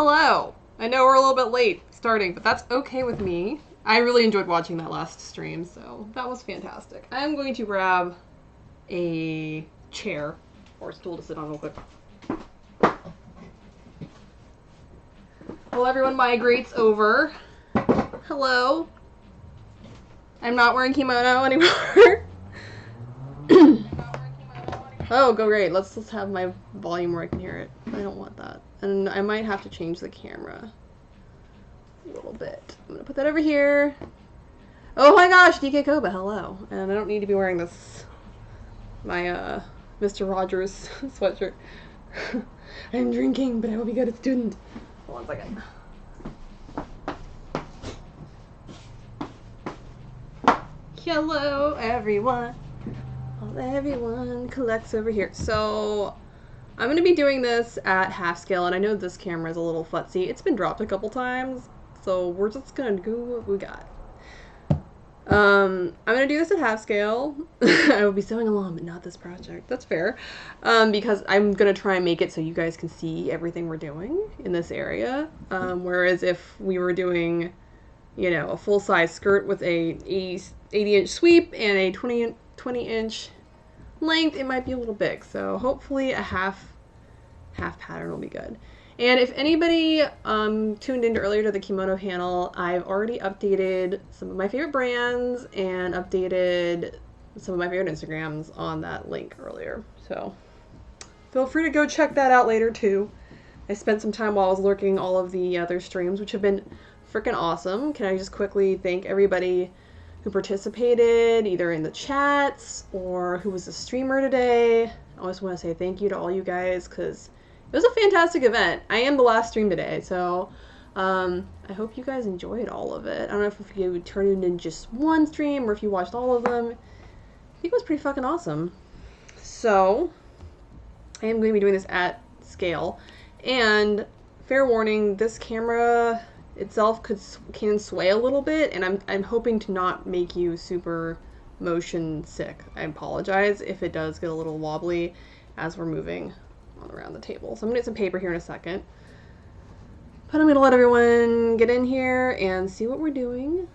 Hello! I know we're a little bit late starting, but that's okay with me. I really enjoyed watching that last stream, so that was fantastic. I'm going to grab a chair or stool to sit on real quick. While everyone migrates over. Hello. I'm not wearing kimono anymore. Oh, go great. Let's have my volume where I can hear it. I don't want that. And I might have to change the camera a little bit. I'm gonna put that over here. Oh my gosh, DK Koba, hello. And I don't need to be wearing this, my Mr. Rogers sweatshirt. I'm drinking, but I will be good at student. Hold on a second. Hello, everyone. Everyone collects over here. So I'm going to be doing this at half scale, and I know this camera is a little futzy. It's been dropped a couple times, so we're just going to do what we got. I'm going to do this at half scale. I will be sewing along, but not this project. That's fair. Because I'm going to try and make it so you guys can see everything we're doing in this area. Whereas if we were doing, you know, a full-size skirt with a 80-inch sweep and a 20-inch length, it might be a little big. So hopefully a half pattern will be good. And if anybody tuned in earlier to the kimono panel, I've already updated some of my favorite brands and updated some of my favorite Instagrams on that link earlier. So feel free to go check that out later too. I spent some time while I was lurking all of the other streams, which have been freaking awesome. Can I just quickly thank everybody who participated either in the chats or who was a streamer today. I always want to say thank you to all you guys because it was a fantastic event. I am the last stream today, so I hope you guys enjoyed all of it. I don't know if you would turn it in just one stream or if you watched all of them. I think it was pretty fucking awesome. So I am going to be doing this at scale. And fair warning, this camera itself can sway a little bit, and I'm hoping to not make you super motion sick. I apologize if it does get a little wobbly as we're moving on around the table. So I'm gonna get some paper here in a second. But I'm gonna let everyone get in here and see what we're doing.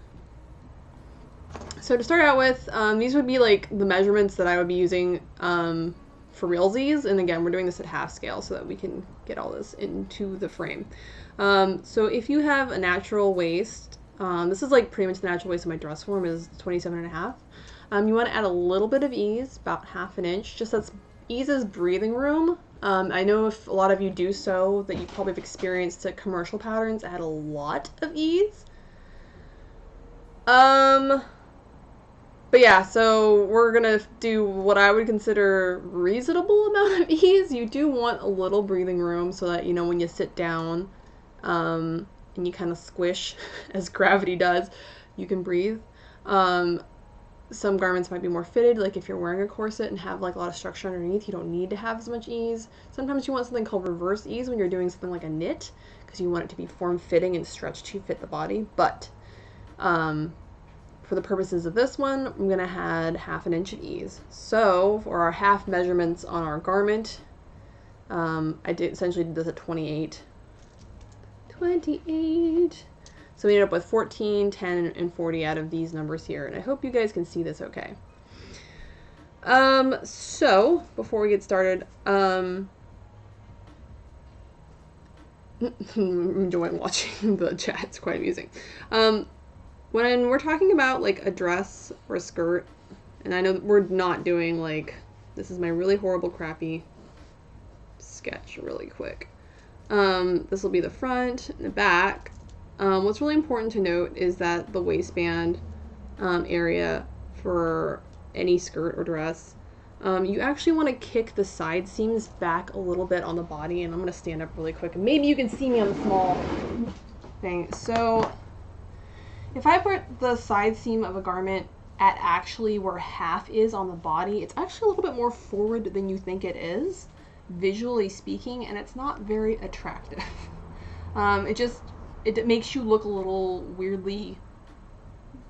So to start out with, these would be like the measurements that I would be using for realsies. And again, we're doing this at half scale so that we can get all this into the frame. So if you have a natural waist, this is like pretty much the natural waist of my dress form is 27.5. You want to add a little bit of ease, about 1/2 inch, just that's eases breathing room. I know if a lot of you do so, that you probably have experienced that commercial patterns add a lot of ease. But yeah, so we're gonna do what I would consider reasonable amount of ease. You do want a little breathing room so that, you know, when you sit down, and you kind of squish as gravity does, you can breathe. Some garments might be more fitted, like if you're wearing a corset and have like a lot of structure underneath, you don't need to have as much ease. Sometimes you want something called reverse ease when you're doing something like a knit, because you want it to be form-fitting and stretched to fit the body. But for the purposes of this one, I'm going to add 1/2 inch of ease. So for our half measurements on our garment, I essentially did this at 28. So we ended up with 14, 10, and 40 out of these numbers here, and I hope you guys can see this okay. So before we get started, I'm enjoying watching the chat. It's quite amusing. When we're talking about like a dress or a skirt, and I know that we're not doing like, this is my really horrible crappy sketch really quick. This will be the front and the back. What's really important to note is that the waistband area for any skirt or dress, you actually want to kick the side seams back a little bit on the body, and I'm going to stand up really quick and maybe you can see me on the small thing. So if I put the side seam of a garment at actually where half is on the body, it's actually a little bit more forward than you think it is, visually speaking, and it's not very attractive. It makes you look a little weirdly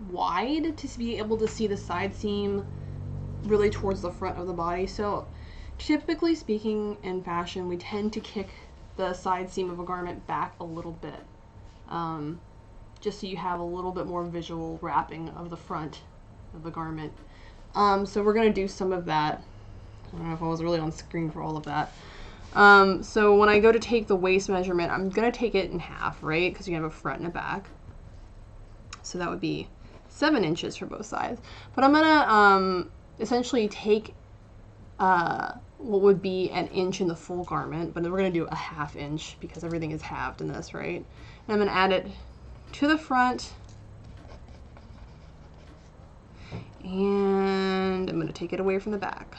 wide to be able to see the side seam really towards the front of the body. So typically speaking in fashion, we tend to kick the side seam of a garment back a little bit, just so you have a little bit more visual wrapping of the front of the garment. So we're going to do some of that. I don't know if I was really on screen for all of that. So when I go to take the waist measurement, I'm going to take it in half, right? Because you have a front and a back. So that would be 7 inches for both sides. But I'm going to essentially take what would be an inch in the full garment, but then we're going to do a 1/2 inch because everything is halved in this, right? And I'm going to add it to the front, and I'm going to take it away from the back.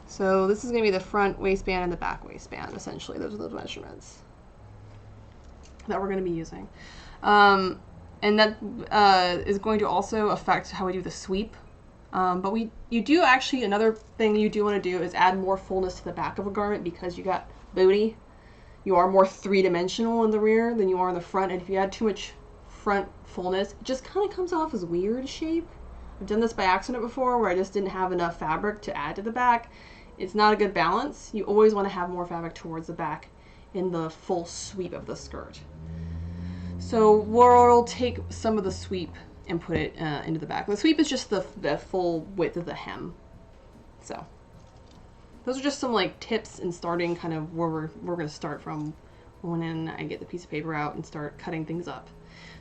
So this is going to be the front waistband and the back waistband, essentially. Those are the measurements that we're going to be using. And that is going to also affect how we do the sweep. But you do actually, another thing you do want to do is add more fullness to the back of a garment because you got booty. You are more three-dimensional in the rear than you are in the front, and if you add too much front fullness, it just kind of comes off as weird shape. I've done this by accident before where I just didn't have enough fabric to add to the back. It's not a good balance. You always want to have more fabric towards the back in the full sweep of the skirt. So we'll take some of the sweep and put it into the back. The sweep is just the full width of the hem. So those are just some like tips in starting kind of where we're going to start from when I get the piece of paper out and start cutting things up.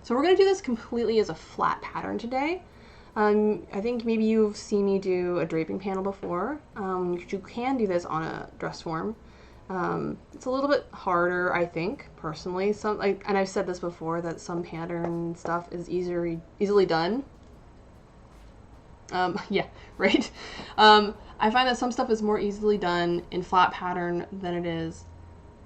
So we're going to do this completely as a flat pattern today. I think maybe you've seen me do a draping panel before. You can do this on a dress form. It's a little bit harder, I think, personally. And I've said this before, that some pattern stuff is easily done. Yeah, right. I find that some stuff is more easily done in flat pattern than it is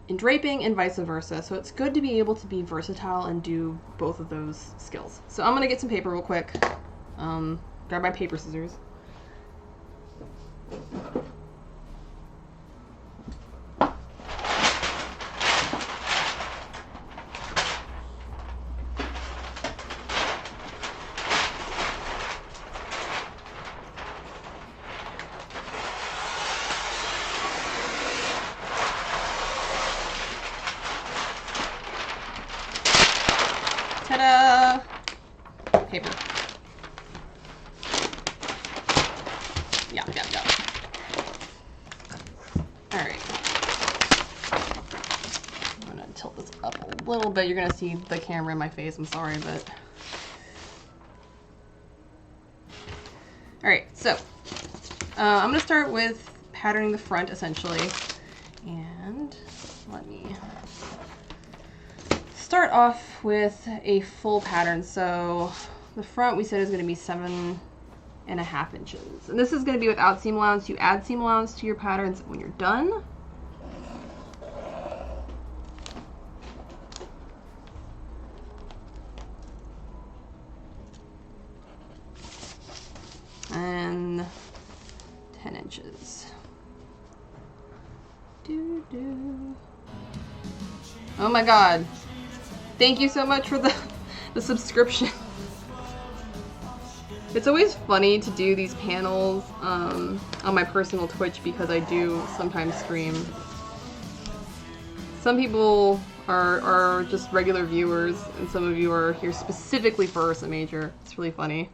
in draping, and vice versa. So it's good to be able to be versatile and do both of those skills. So I'm gonna get some paper real quick. Grab my paper scissors. Ta-da! Paper. Yeah. Alright. I'm gonna tilt this up a little bit. You're gonna see the camera in my face, I'm sorry, but... Alright, so I'm gonna start with patterning the front, essentially. And let me start off with a full pattern. So the front we said is gonna be 7.5 inches. And this is going to be without seam allowance. You add seam allowance to your patterns when you're done. And 10 inches. Oh my god. Thank you so much for the subscription. It's always funny to do these panels on my personal Twitch because I do sometimes stream. Some people are just regular viewers, and some of you are here specifically for Ursa Major. It's really funny.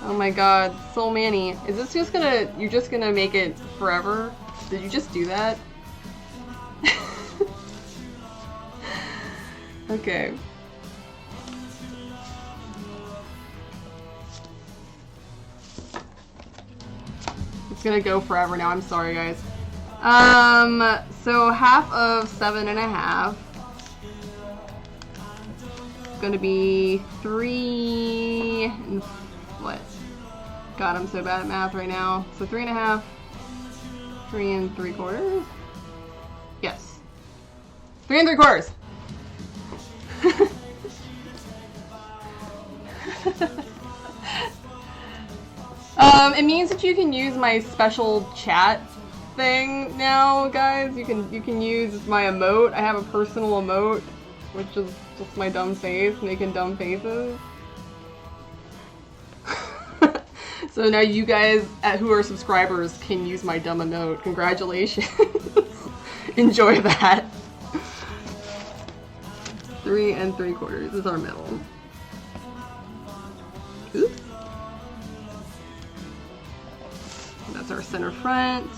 Oh my god, Soul Manny. Is this just you're just gonna make it forever? Did you just do that? Okay. It's gonna go forever now, I'm sorry guys. So half of 7.5 is gonna be 3 and what? God, I'm so bad at math right now. So 3.5, 3 3/4. Yes. 3 3/4. It means that you can use my special chat thing now, guys. You can use my emote. I have a personal emote, which is just my dumb face making dumb faces. So now you guys who are subscribers can use my dumb emote. Congratulations. Enjoy that. 3 3/4 is our middle. Oops. And that's our center front.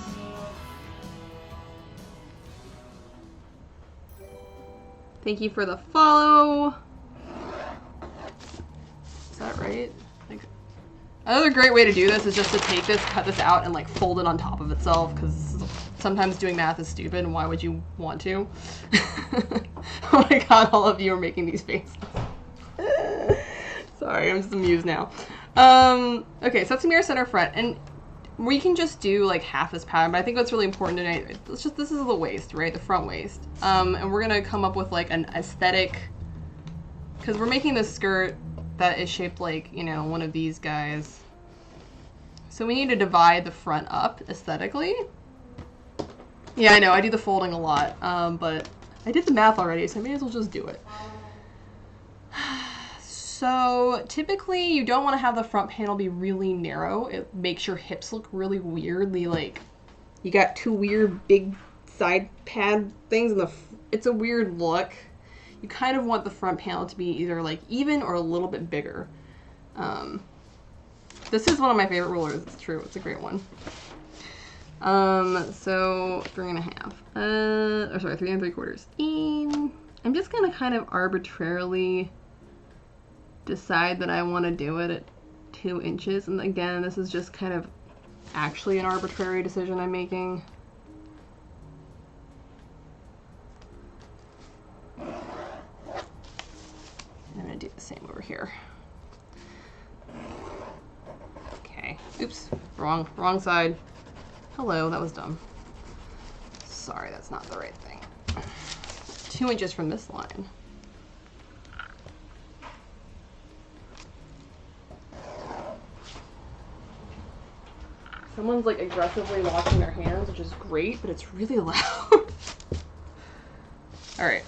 Thank you for the follow. Is that right? Another great way to do this is just to take this, cut this out, and like fold it on top of itself, because sometimes doing math is stupid, and why would you want to? Oh my god, all of you are making these faces. Sorry, I'm just amused now. Okay, so that's gonna be our center front, and we can just do like half this pattern, but I think what's really important tonight, this is the waist, right? The front waist. And we're gonna come up with like an aesthetic, because we're making this skirt that is shaped like, you know, one of these guys. So we need to divide the front up aesthetically. Yeah, I know, I do the folding a lot, but I did the math already, so I may as well just do it. So typically you don't want to have the front panel be really narrow. It makes your hips look really weirdly, like you got two weird big side pad things in the it's a weird look. You kind of want the front panel to be either like even or a little bit bigger. This is one of my favorite rulers, it's true, it's a great one. So 3 1/2, or sorry, 3 3/4. And I'm just gonna kind of arbitrarily decide that I want to do it at 2 inches. And again, this is just kind of actually an arbitrary decision I'm making. I'm gonna do the same over here. Okay, oops, wrong side. Hello, that was dumb. Sorry, that's not the right thing. 2 inches from this line. Someone's like aggressively washing their hands, which is great, but it's really loud. All right,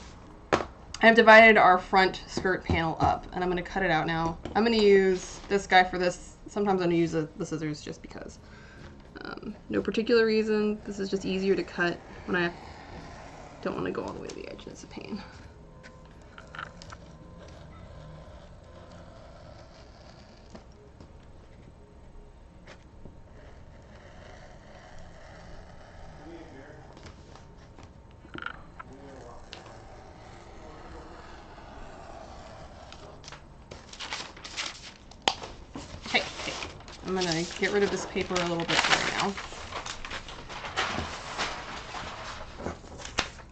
I have divided our front skirt panel up, and I'm gonna cut it out now. I'm gonna use this guy for this. Sometimes I'm gonna use the scissors just because. No particular reason. This is just easier to cut when I don't want to go all the way to the edge. It's a pain. Okay, I'm gonna get rid of this paper a little bit right now.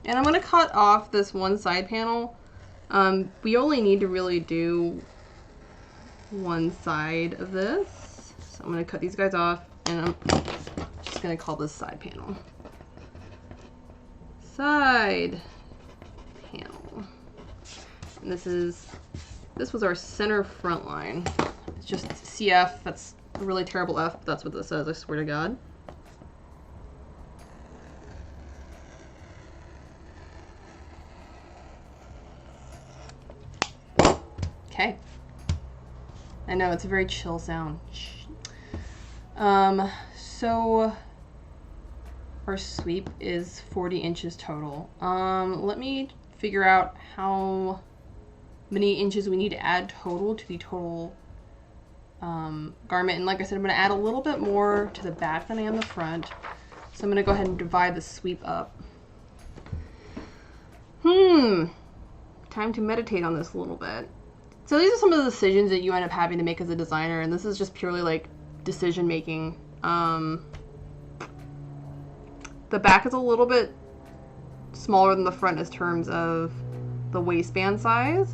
And I'm gonna cut off this one side panel. We only need to really do one side of this. So I'm gonna cut these guys off, and I'm just gonna call this side panel. Side panel. And this was our center front line. It's just CF, that's a really terrible F, but that's what this says, I swear to God. Okay. I know, it's a very chill sound. So our sweep is 40 inches total. Let me figure out how many inches we need to add total to the total garment. And like I said, I'm going to add a little bit more to the back than I am the front. So I'm going to go ahead and divide the sweep up. Time to meditate on this a little bit. So these are some of the decisions that you end up having to make as a designer, and this is just purely like decision making. The back is a little bit smaller than the front in terms of the waistband size.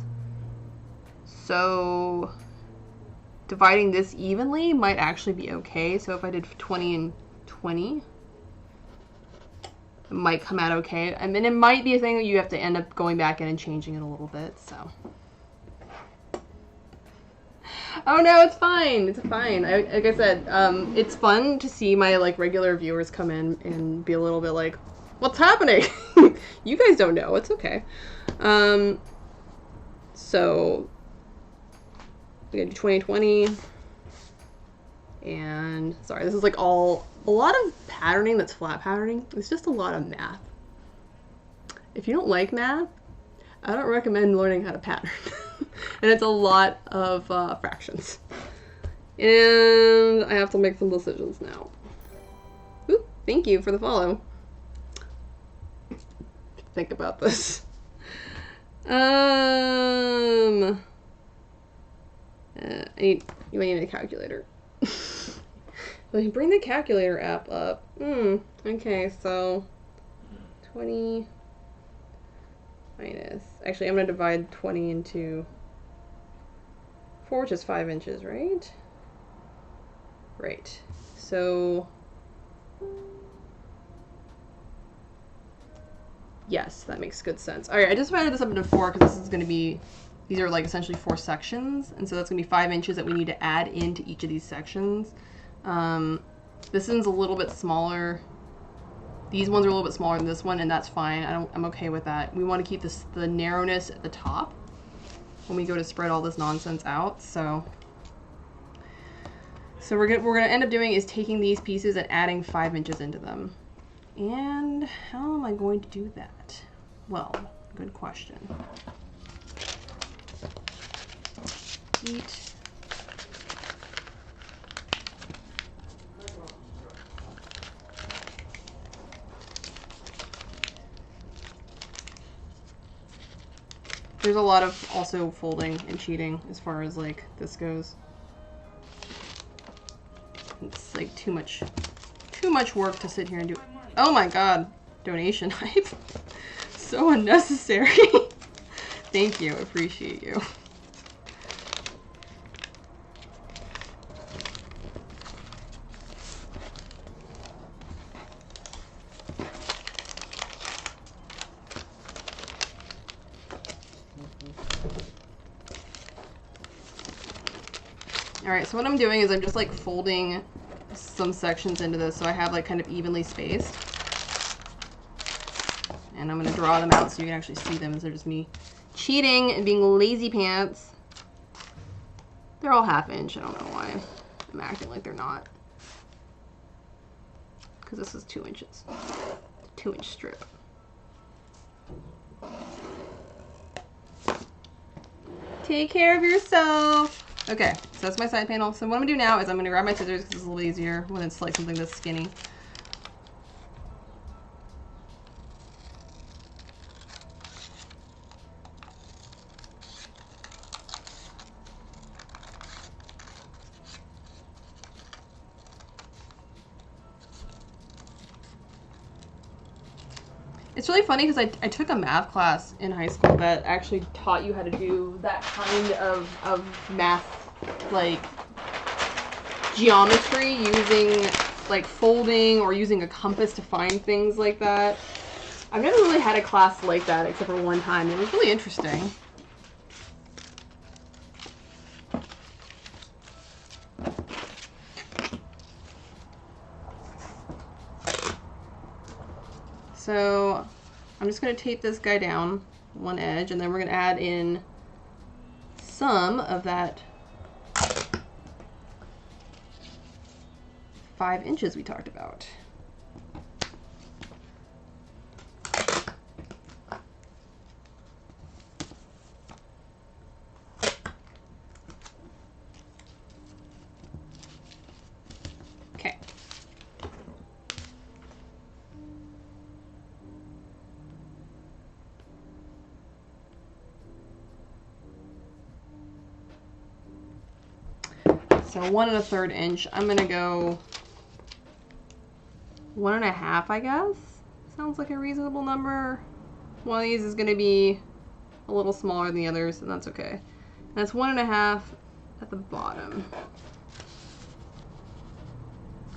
So dividing this evenly might actually be okay. So if I did 20 and 20, it might come out okay. I mean, it might be a thing that you have to end up going back in and changing it a little bit, so. Oh no, it's fine. It's fine. Like I said, it's fun to see my like regular viewers come in and be a little bit like, "What's happening?" You guys don't know. It's okay. So we gotta do 20 20. And sorry, this is like a lot of patterning that's flat patterning. It's just a lot of math. If you don't like math, I don't recommend learning how to pattern. And it's a lot of fractions. And I have to make some decisions now. Ooh, thank you for the follow. Think about this. You might need a calculator. Well, bring the calculator app up. Okay, so 20 minus. Actually, I'm gonna divide 20 into 4, which is 5 inches, right? Right. So yes, that makes good sense. All right, I just divided this up into 4 because this is going to be, these are like essentially 4 sections, and so that's going to be 5 inches that we need to add into each of these sections. This one's a little bit smaller. These ones are a little bit smaller than this one, and that's fine. I'm okay with that. We want to keep the narrowness at the top when we go to spread all this nonsense out. So we're gonna end up doing is taking these pieces and adding 5 inches into them. And how am I going to do that? Well, good question. Eat. There's a lot of also folding and cheating as far as like this goes. It's like too much work to sit here and do. Oh my god, donation hype. So unnecessary. Thank you, appreciate you. Alright, so what I'm doing is I'm just like folding some sections into this so I have like kind of evenly spaced. And I'm going to draw them out so you can actually see them instead of just me cheating and being lazy pants. They're all 1/2 inch. I don't know why I'm acting like they're not. Because this is 2 inches. 2-inch strip. Take care of yourself. Okay, so that's my side panel. So what I'm going to do now is I'm going to grab my scissors because it's a little easier when it's like something this skinny. It's really funny because I took a math class in high school that actually taught you how to do that kind of math, like geometry using like folding or using a compass to find things like that. I've never really had a class like that except for one time. It was really interesting. So I'm just going to tape this guy down one edge, and then we're going to add in some of that 5 inches we talked about. Okay. So 1 1/3 inch. I'm gonna go 1 1/2, I guess. Sounds like a reasonable number. One of these is gonna be a little smaller than the others, and that's okay. And that's 1 1/2 at the bottom.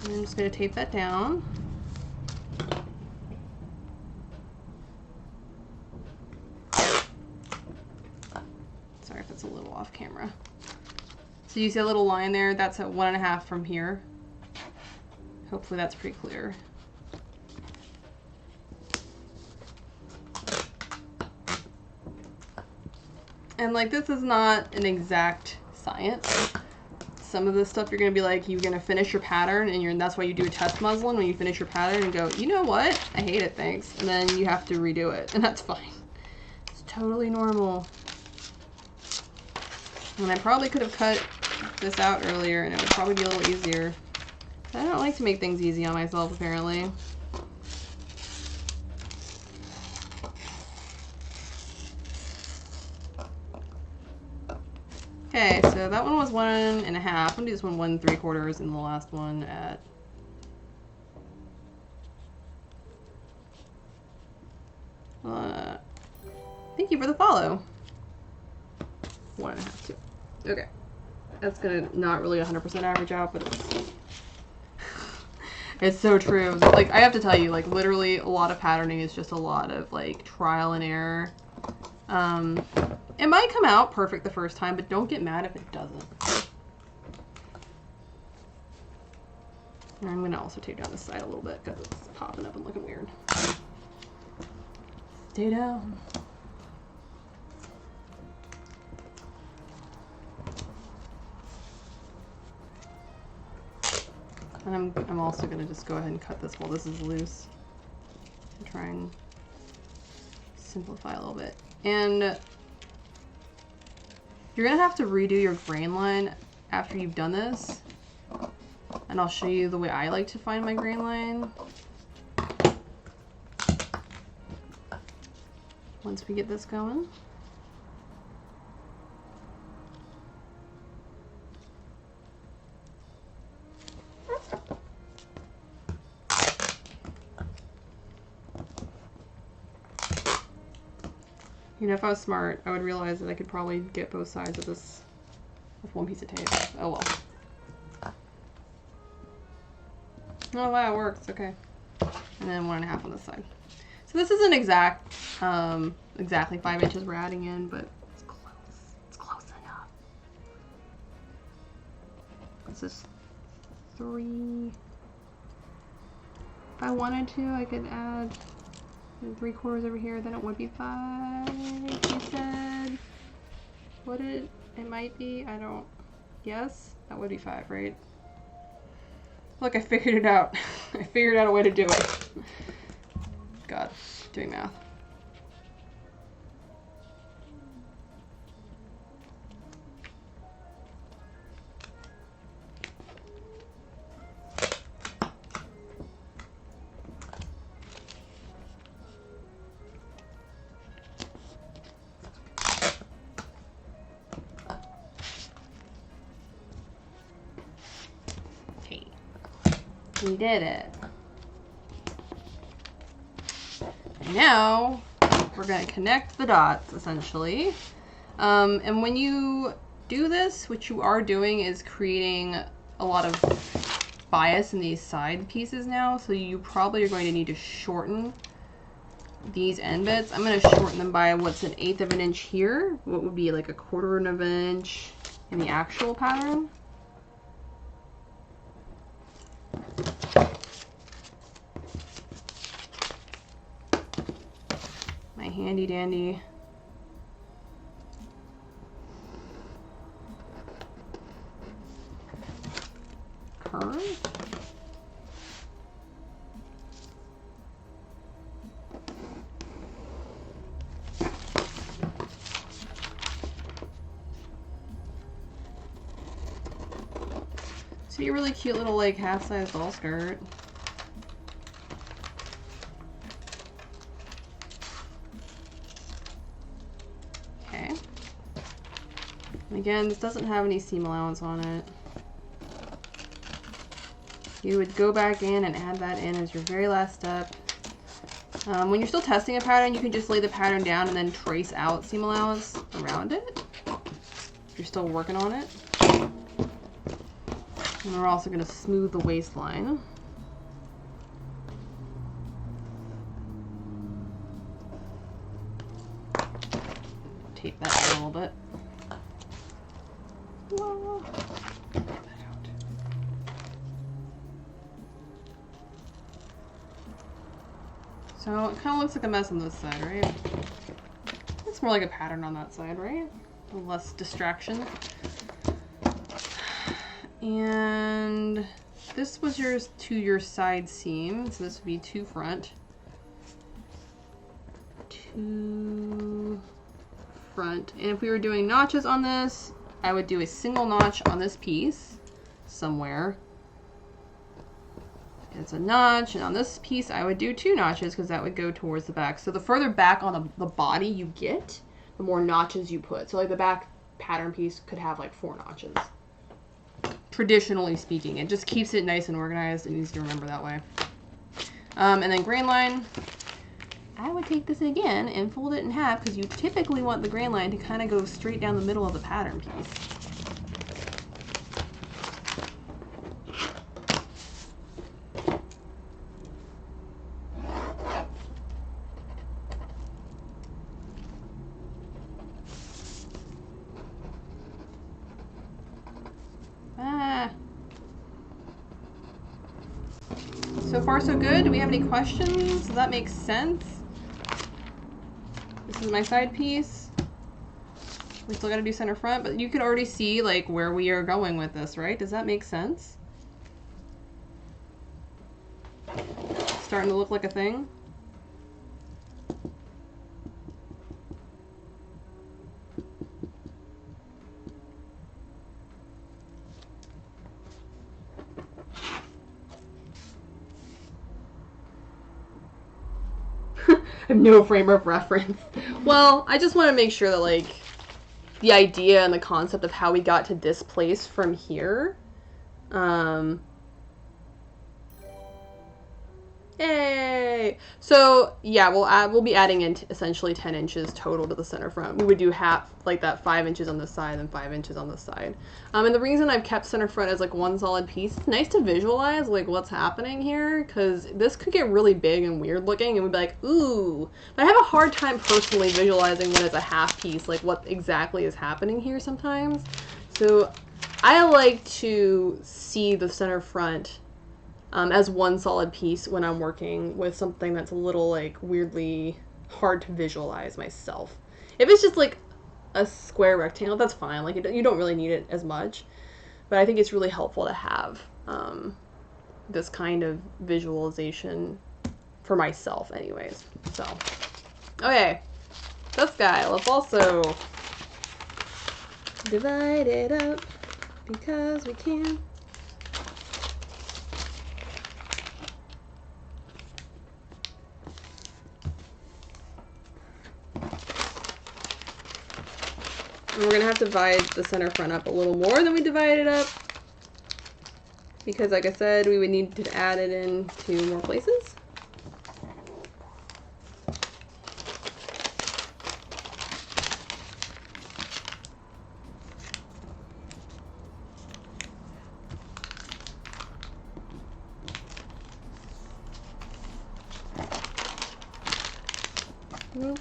And I'm just gonna tape that down. Sorry if it's a little off camera. So you see a little line there? That's at 1 1/2 from here. Hopefully that's pretty clear. And like this is not an exact science. some of this stuff you're gonna be like, you're gonna finish your pattern, and that's why you do a test muslin when you finish your pattern and go, you know what? I hate it, thanks. And then you have to redo it, and that's fine. It's totally normal. And I probably could have cut this out earlier, and it would probably be a little easier. But I don't like to make things easy on myself, apparently. Okay, so that one was 1.5. I'm gonna do this one 1 3/4, and the last one at thank you for the follow. 1.5 too. Okay, that's gonna not really 100% average out, but it's so true. Like, I have to tell you, like, literally a lot of patterning is just a lot of like trial and error. It might come out perfect the first time, but don't get mad if it doesn't. And I'm gonna also take down this side a little bit because it's popping up and looking weird. Stay down. And I'm also gonna just go ahead and cut this while this is loose and try and simplify a little bit. And you're gonna have to redo your grain line after you've done this. And I'll show you the way I like to find my grain line. Once we get this going. You know, if I was smart, I would realize that I could probably get both sides of this with one piece of tape. Oh well. Oh wow, it works. Okay. And then 1.5 on this side. So this isn't exactly 5 inches we're adding in, but it's close. It's close enough. This is 3. If I wanted to, I could add 3/4 over here, then it would be 5, he said. Would it? It might be. I don't. Yes? That would be 5, right? Look, I figured it out. I figured out a way to do it. God, doing math. We did it. And now we're going to connect the dots, essentially. And when you do this, what you are doing is creating a lot of bias in these side pieces now. So you probably are going to need to shorten these end bits. I'm going to shorten them by what's 1/8 of an inch here. What would be like 1/4 of an inch in the actual pattern. My handy dandy curve. So your really cute little like half-size doll skirt. Okay. And again, this doesn't have any seam allowance on it. You would go back in and add that in as your very last step. When you're still testing a pattern, you can just lay the pattern down and then trace out seam allowance around it. If you're still working on it. And we're also going to smooth the waistline. Tape that down a little bit. Get that out. So it kind of looks like a mess on this side, right? It's more like a pattern on that side, right? A little less distraction. And this was your side seam, so this would be 2 front. 2 front. And if we were doing notches on this, I would do a single notch on this piece somewhere. It's a notch, and on this piece I would do 2 notches because that would go towards the back. So the further back on the body you get, the more notches you put. So like the back pattern piece could have like 4 notches. Traditionally speaking, it just keeps it nice and organized and easy to remember that way. And then grain line, I would take this again and fold it in half because you typically want the grain line to kind of go straight down the middle of the pattern piece. So far so good. Do we have any questions? Does that make sense? This is my side piece. We still got to do center front, but you can already see like where we are going with this, right? Does that make sense? Starting to look like a thing. I have no frame of reference. Well, I just want to make sure that like the idea and the concept of how we got to this place from here. Yay! So yeah, we'll be adding in essentially 10 inches total to the center front. We would do half, like that 5 inches on this side and 5 inches on this side. And the reason I've kept center front as like one solid piece, it's nice to visualize like what's happening here, because this could get really big and weird looking and we'd be like, ooh. But I have a hard time personally visualizing when it's a half piece, like what exactly is happening here sometimes. So I like to see the center front as one solid piece when I'm working with something that's a little like weirdly hard to visualize myself. If it's just like a square rectangle, that's fine. Like you don't really need it as much, but I think it's really helpful to have this kind of visualization for myself anyways. So, okay, this guy, let's also divide it up because we can. And we're going to have to divide the center front up a little more than we divided it up. Because like I said, we would need to add it in to more places.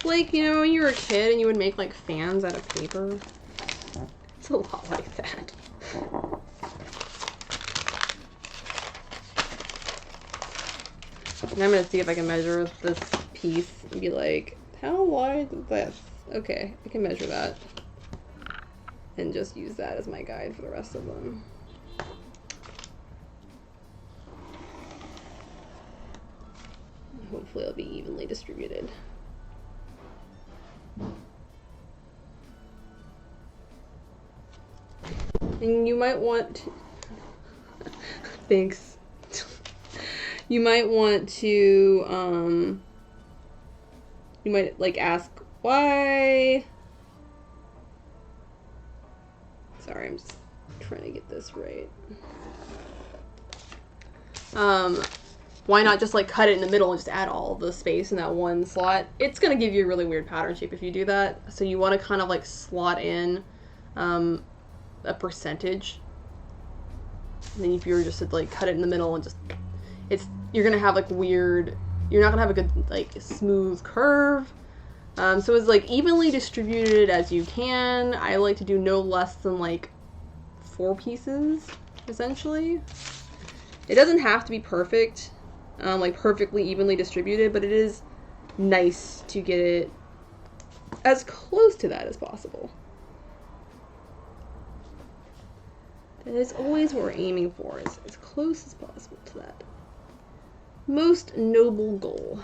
Like, you know, when you were a kid and you would make like fans out of paper. It's a lot like that. And I'm gonna see if I can measure this piece and be like, how wide is this? Okay, I can measure that. And just use that as my guide for the rest of them. Hopefully it'll be evenly distributed. And you might want to, thanks. You might want to, you might like ask why. Sorry, I'm just trying to get this right. Why not just like cut it in the middle and just add all the space in that one slot? It's gonna give you a really weird pattern shape if you do that. So you want to kind of like slot in, a percentage, and then if you were just to like cut it in the middle and just, you're gonna have like weird, you're not gonna have a good like smooth curve. So it's like evenly distributed as you can. I like to do no less than like 4 pieces essentially. It doesn't have to be perfect, like perfectly evenly distributed, but it is nice to get it as close to that as possible. That is always what we're aiming for, is as close as possible to that most noble goal.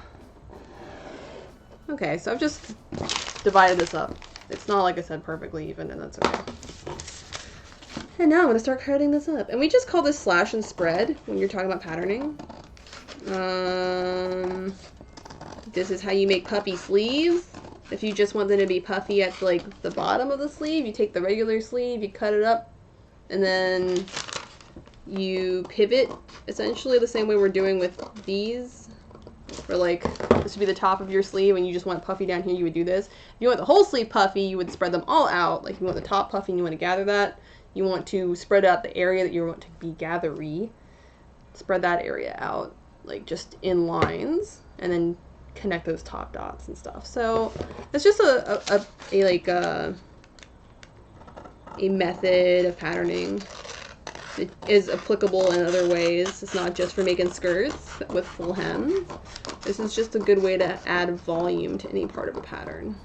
Okay, so I've just divided this up. It's not, like I said, perfectly even, and that's okay. And now I'm going to start cutting this up. And we just call this slash and spread when you're talking about patterning. This is how you make puffy sleeves. If you just want them to be puffy at like the bottom of the sleeve, you take the regular sleeve, you cut it up, and then you pivot essentially the same way we're doing with these. Or like, this would be the top of your sleeve and you just want puffy down here, you would do this. If you want the whole sleeve puffy, you would spread them all out. Like you want the top puffy and you want to gather that. You want to spread out the area that you want to be gathery. Spread that area out, like just in lines, and then connect those top dots and stuff. So it's just a method of patterning. It is applicable in other ways. It's not just for making skirts with full hem. This is just a good way to add volume to any part of a pattern.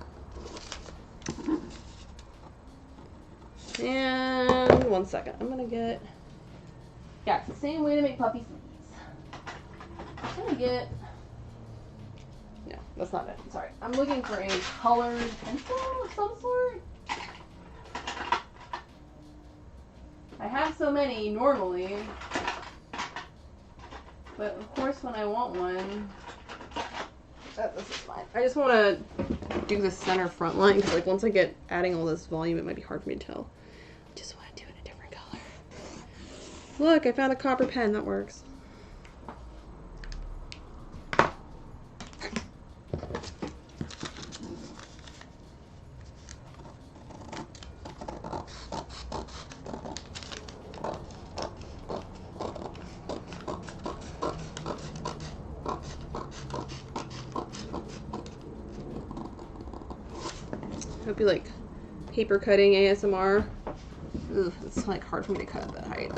And 1 second, I'm gonna get, yeah, it's the same way to make puffy sleeves. I'm gonna get, no, that's not it, sorry. I'm looking for a colored pencil of some sort. I have so many normally, but of course when I want one, this is fine. I just want to do the center front line because like once I get adding all this volume, it might be hard for me to tell. I just want to do it a different color. Look, I found a copper pen that works. Hope you like paper cutting ASMR. Ugh, it's like hard for me to cut at that height.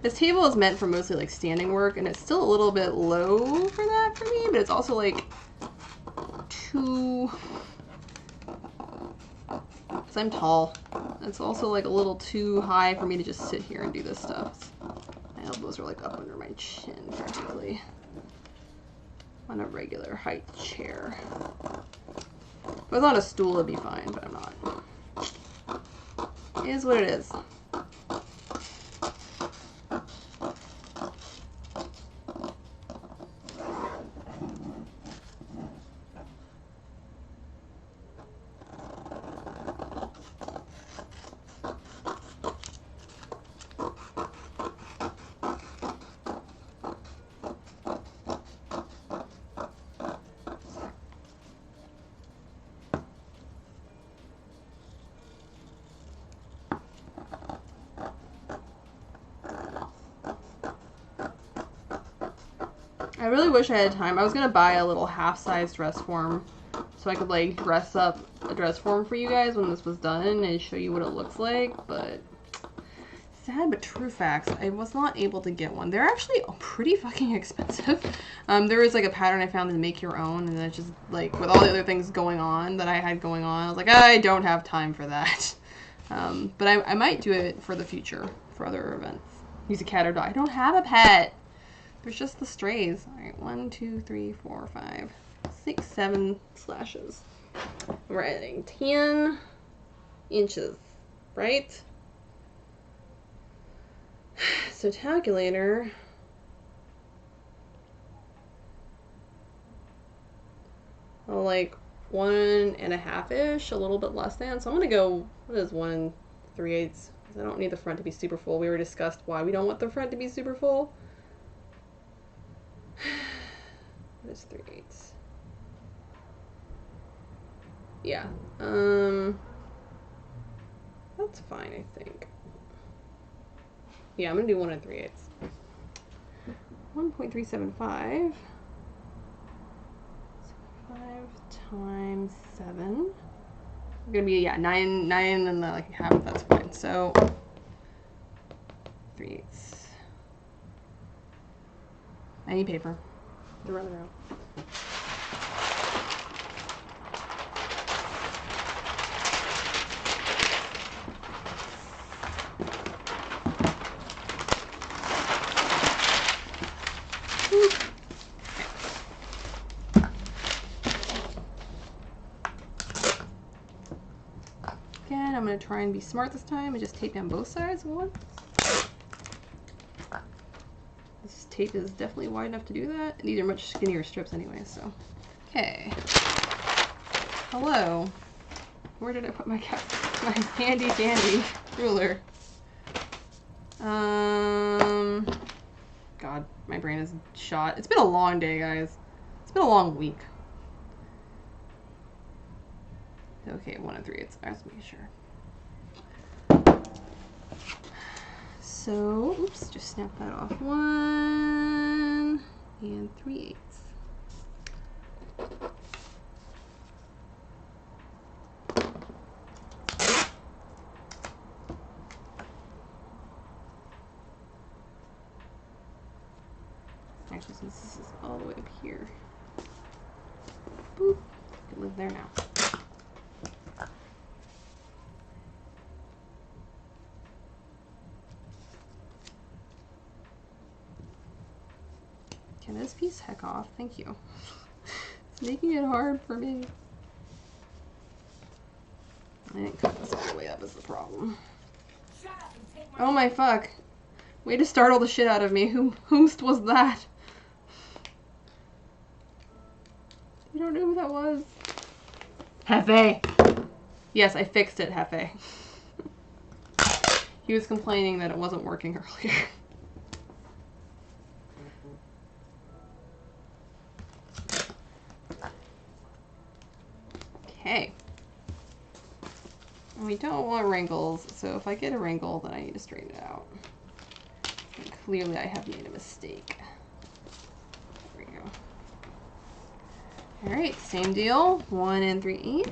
This table is meant for mostly like standing work, and it's still a little bit low for that for me, but it's also like too, because I'm tall. It's also like a little too high for me to just sit here and do this stuff. My elbows are like up under my chin practically on a regular height chair. If I was on a stool, it'd be fine, but I'm not. It is what it is. I really wish I had time. I was gonna buy a little half-size dress form so I could like dress up a dress form for you guys when this was done and show you what it looks like, but sad but true facts, I was not able to get one. They're actually pretty fucking expensive. There was like a pattern I found to make your own, and it's just like with all the other things going on that I had going on, I was like, I don't have time for that. But I might do it for the future for other events. Use a cat or dog. I don't have a pet. There's just the strays. All right, 1, 2, 3, 4, 5, 6, 7 slashes. We're adding 10 inches, right? So calculator. Well, like 1.5-ish, a little bit less than. So I'm gonna go, what is 1 3/8? I don't need the front to be super full. We already discussed why we don't want the front to be super full. What is 3/8? Yeah. That's fine, I think. Yeah, I'm gonna do 1 3/8. 1.375. 5 times 7. We're gonna be, yeah, 9 and the like half. That's fine. So 3/8. I need paper to run around. I'm going to try and be smart this time and just tape down both sides once. This tape is definitely wide enough to do that. These are much skinnier strips anyway, so. Okay. Hello. Where did I put my handy dandy ruler? God, my brain is shot. It's been a long day, guys. It's been a long week. Okay, 1 3/8. I have to make sure. So, oops, just snap that off. 1 3/8. Actually, since this is all the way up here, boop, I can live there now. Can this piece heck off? Thank you. It's making it hard for me. I didn't cut this all the way up is the problem. Oh my fuck. Way to startle the shit out of me. Whomst was that? You don't know who that was? Hefe! Yes, I fixed it, Hefe. He was complaining that it wasn't working earlier. Okay. And we don't want wrinkles, so if I get a wrinkle, then I need to straighten it out. And clearly I have made a mistake. There we go. Alright, same deal. 1 3/8.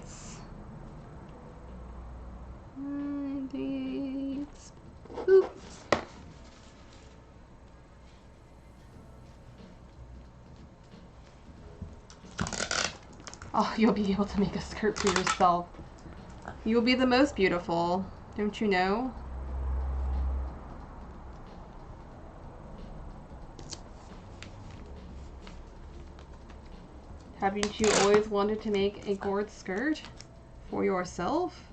1 3/8. Boop. Oh, you'll be able to make a skirt for yourself. You will be the most beautiful, don't you know? Haven't you always wanted to make a gourd skirt for yourself?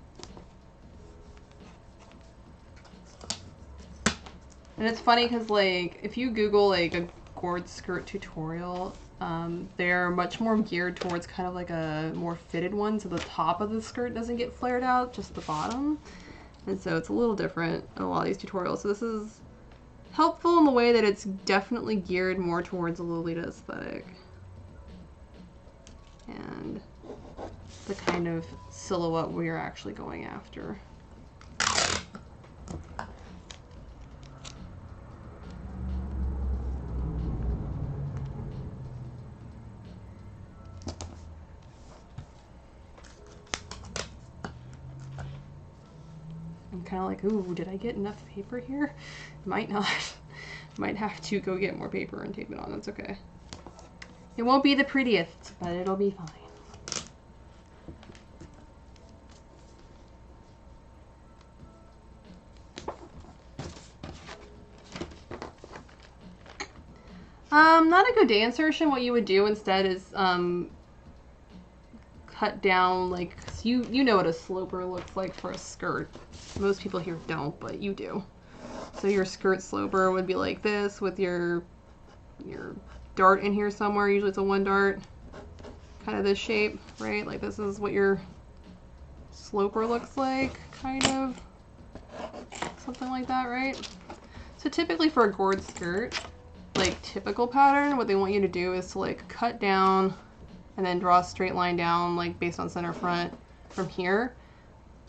And it's funny because, like, if you Google, like, a gourd skirt tutorial, they're much more geared towards kind of like a more fitted one, so the top of the skirt doesn't get flared out, just the bottom. And so it's a little different in a lot of these tutorials. So this is helpful in the way that it's definitely geared more towards a Lolita aesthetic. And the kind of silhouette we're actually going after. I'm kind of like, ooh, did I get enough paper here? Might not. Might have to go get more paper and tape it on. That's okay. It won't be the prettiest, but it'll be fine. Not a godet insertion. What you would do instead is cut down, like, you know what a sloper looks like for a skirt. Most people here don't, but you do. So your skirt sloper would be like this with your dart in here somewhere. Usually it's a 1 dart, kind of this shape, right? Like this is what your sloper looks like, kind of. Something like that, right? So typically for a gourd skirt, like typical pattern, what they want you to do is to like cut down and then draw a straight line down, like based on center front from here,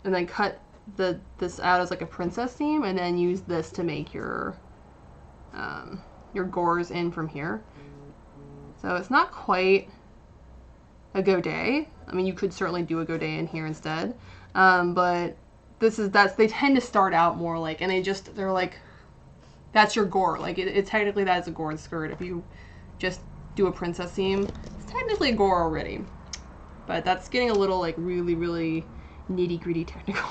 and then cut this out as like a princess seam, and then use this to make your gores in from here. So it's not quite a godet. I mean, you could certainly do a godet in here instead, but they tend to start out more like, and they're like, that's your gore. Like it technically that is a gourd skirt. If you just do a princess seam, it's technically a gore already. But that's getting a little like really, really nitty gritty technical.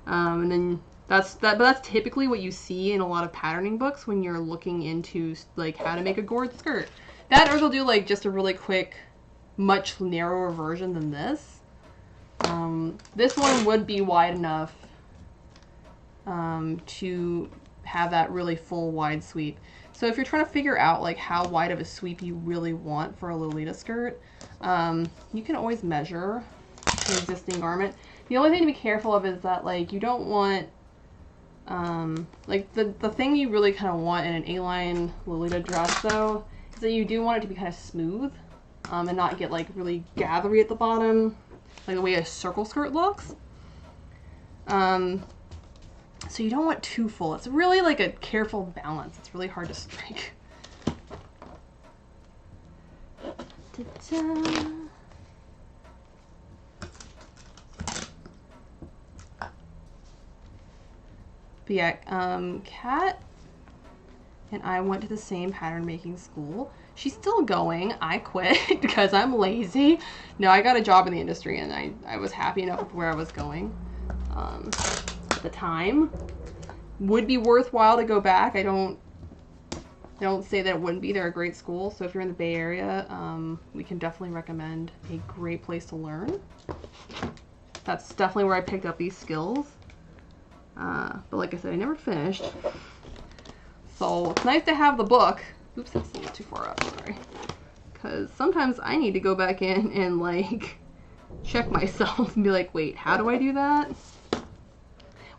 And then but that's typically what you see in a lot of patterning books when you're looking into like how to make a gourd skirt. That, or they'll do like just a really quick, much narrower version than this. This one would be wide enough to have that really full wide sweep. So if you're trying to figure out like how wide of a sweep you really want for a Lolita skirt, you can always measure the existing garment. The only thing to be careful of is that like you don't want like the thing you really kind of want in an A-line Lolita dress though is that you do want it to be kind of smooth and not get like really gathery at the bottom, like the way a circle skirt looks. So you don't want too full. It's really like a careful balance. It's really hard to strike. Ta-da. But yeah, Kat and I went to the same pattern making school. She's still going. I quit because I'm lazy. No, I got a job in the industry and I was happy enough with where I was going at the time. Would be worthwhile to go back. I don't say that it wouldn't be. They're a great school. So if you're in the Bay Area, we can definitely recommend a great place to learn. That's definitely where I picked up these skills. But like I said, I never finished. So it's nice to have the book. Oops, that's a little too far up, sorry. Because sometimes I need to go back in and like check myself and be like, wait, how do I do that?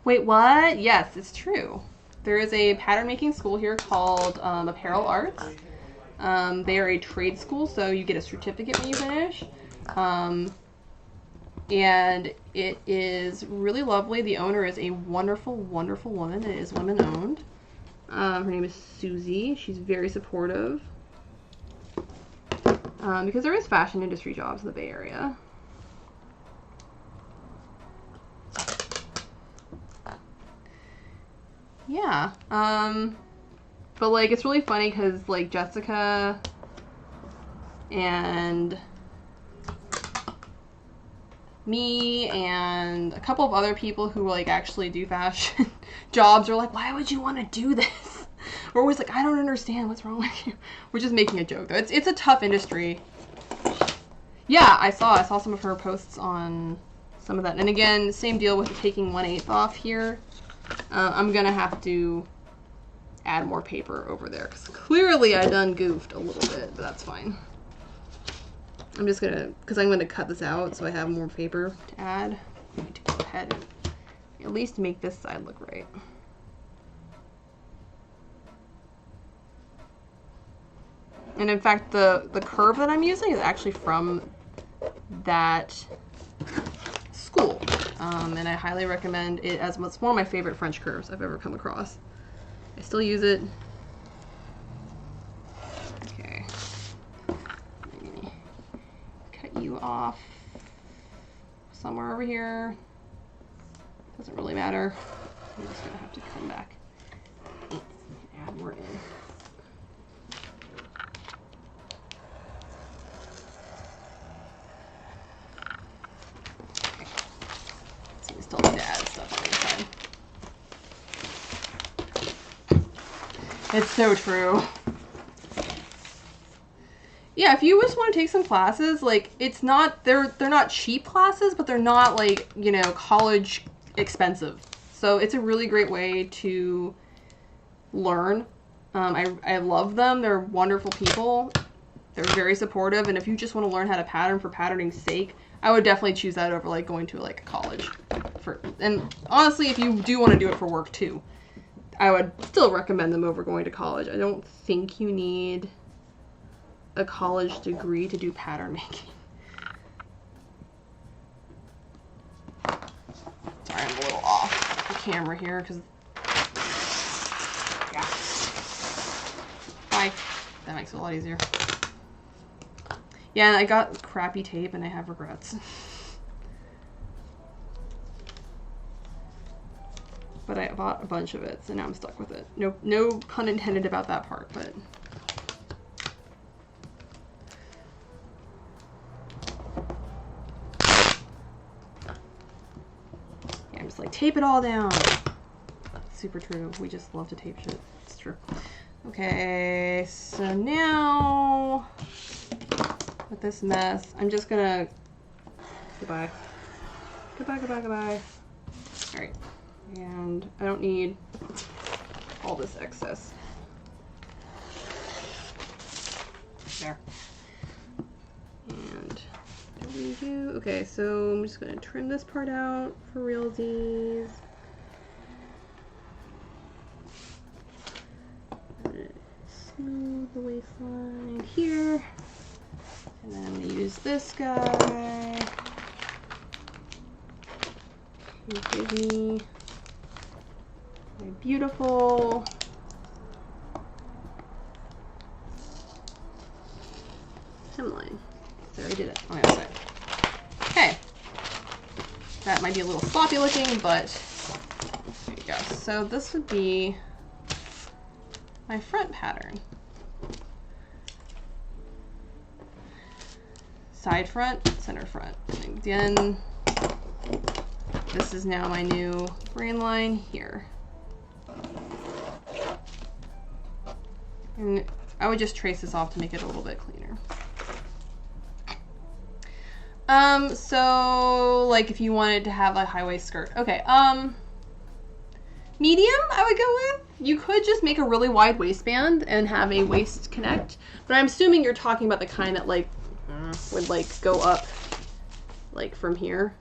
Wait, what? Yes, it's true. There is a pattern making school here called Apparel Arts. They are a trade school, so you get a certificate when you finish. And it is really lovely. The owner is a wonderful, wonderful woman. It is women owned. Her name is Susie. She's very supportive. Because there is fashion industry jobs in the Bay Area. Yeah. But like it's really funny because like Jessica and me and a couple of other people who like actually do fashion jobs are like, why would you want to do this? We're always like, I don't understand, what's wrong with you? We're just making a joke though. It's a tough industry. Yeah, I saw some of her posts on some of that. And again, same deal with taking 1/8 off here. I'm gonna have to add more paper over there because clearly I done goofed a little bit, but that's fine. I'm just gonna, because I'm gonna cut this out so I have more paper to add. I need to go ahead and at least make this side look right. And in fact, the curve that I'm using is actually from that school. And I highly recommend it as it's one of my favorite French curves I've ever come across. I still use it. Okay. Cut you off somewhere over here. Doesn't really matter. I'm just gonna have to come back and add more in. Still need to add stuff on the side. It's so true. Yeah, if you just want to take some classes, like it's not they're not cheap classes, but they're not like, you know, college expensive. So it's a really great way to learn. I love them. They're wonderful people. They're very supportive, and if you just want to learn how to pattern for patterning's sake, I would definitely choose that over like going to like a college. And honestly, if you do want to do it for work too, I would still recommend them over going to college. I don't think you need a college degree to do pattern making. Sorry, I'm a little off the camera here because yeah. Bye. That makes it a lot easier. Yeah, I got crappy tape and I have regrets. But I bought a bunch of it, so now I'm stuck with it. No pun intended about that part, but... yeah, I'm just like, tape it all down. Super true. We just love to tape shit. It's true. Okay, so now... with this mess, I'm just gonna... goodbye. Goodbye, goodbye, goodbye. All right, and I don't need all this excess. There. And what do we do? Okay, so I'm just gonna trim this part out for realsies. Smooth the waistline here. And then I'm gonna use this guy to give me my beautiful hemline. So I did it on the other side. Okay. That might be a little sloppy looking, but there you go. So this would be my front pattern. Side front, center front. And again, this is now my new grain line here. And I would just trace this off to make it a little bit cleaner. So like if you wanted to have a high waist skirt. Okay, medium I would go with. You could just make a really wide waistband and have a waist connect, but I'm assuming you're talking about the kind that like would like go up like from here.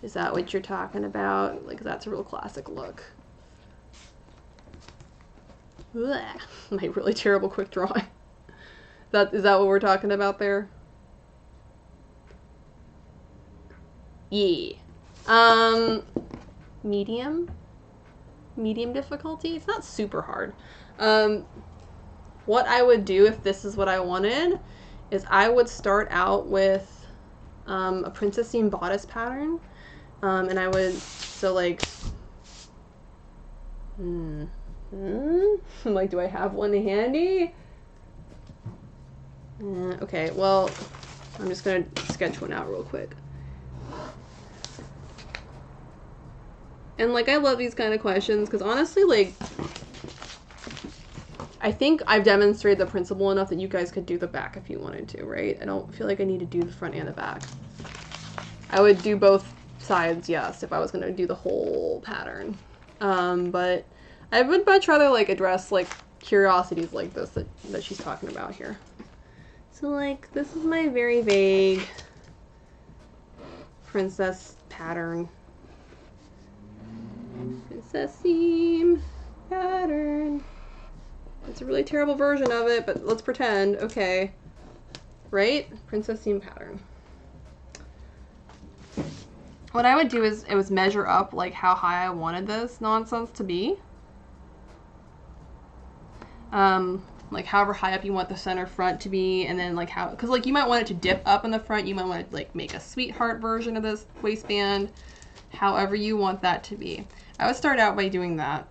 Is that what you're talking about? Like that's a real classic look. Blech. My really terrible quick drawing. Is that what we're talking about there? Yeah. Medium difficulty. It's not super hard. What I would do if this is what I wanted is I would start out with a princess seam bodice pattern, and I would like like, do I have one handy? Okay, well, I'm just gonna sketch one out real quick. And like, I love these kind of questions because honestly, like, I think I've demonstrated the principle enough that you guys could do the back if you wanted to, right? I don't feel like I need to do the front and the back. I would do both sides, yes, if I was going to do the whole pattern. But I would much rather like address like curiosities like this that she's talking about here. So like, this is my very vague princess pattern. Princess seam pattern. It's a really terrible version of it, but let's pretend. Okay. Right? Princess seam pattern. What I would do is it was measure up like how high I wanted this nonsense to be. Like however high up you want the center front to be, and then like how, because like you might want it to dip up in the front, you might want to like make a sweetheart version of this waistband, however you want that to be. I would start out by doing that,